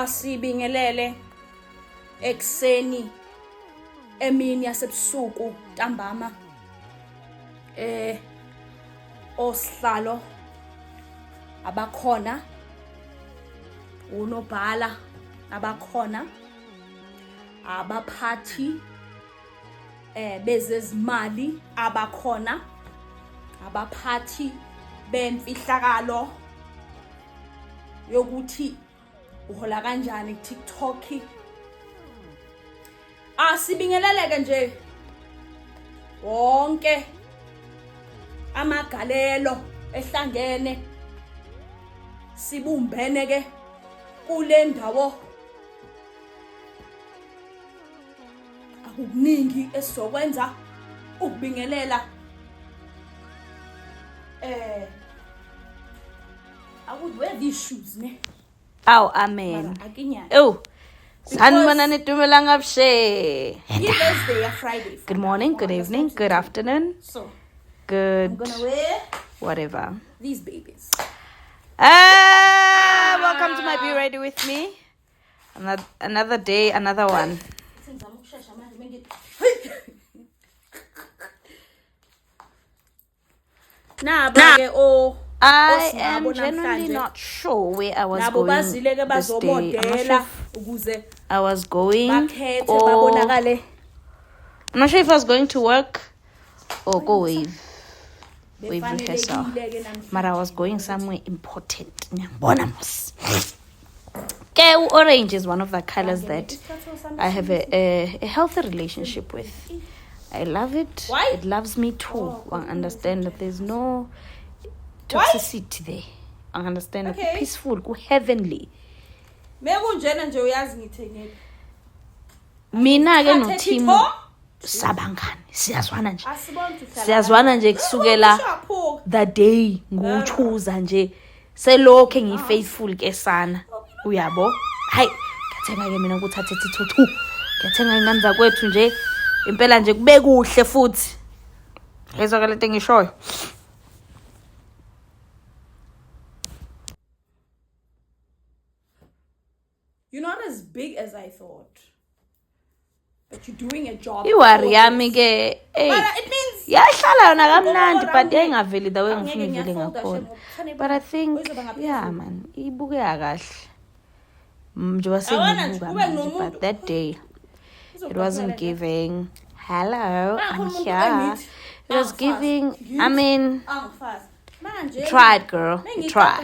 Sibingelele ekseni emini yasebusuku ntambama osihlalo abakhona unobhala abakhona abaphathi bezezimali abakhona abaphathi bemfihlakalo yokuthi uhola kanjani TikTok. Sibingeleleke nje wonke amagalelo ehlangene sibumbene ke kule ndawo akuningi esizokwenza ukubingelela I would wear these shoes ne. Oh, amen. Oh, Sanbana nitumela ngabshe. Thursday or Friday. Good morning, good evening, good afternoon. So, good I'm gonna wear whatever. these babies. Welcome to my Be Ready With Me. Another day, another one. I am genuinely not sure where I was going this day. I'm not sure if I was going or I'm not sure if I was going to work or go wave rehearsal. But I was going somewhere important. Okay, orange is one of the colors that I have a healthy relationship with. I love it. Why? It loves me too. I understand that there's no toxicity there. I understand that peaceful, heavenly. Mina ke no team sabangani siyazwana nje kusukela the day nguchuza nje selokhe ngifaithful ke sana uyabo hayi ngiyathenga ke mina ukuthatha ithuthu ngiyathenga ingane zakwethu nje impela nje kube kuhle futhi ezwa ke lento ngishoyo. You're not as big as I thought. But you're doing a job. Iwari yami ke It means yahlala yona kamnandi but engaveli the way ngifuna ivele ngakhona. But I think yeah man ibukeka kahle. Njengoba sengibuka manje but that day it wasn't giving hello I'm here. It was giving I mean tried girl, tried.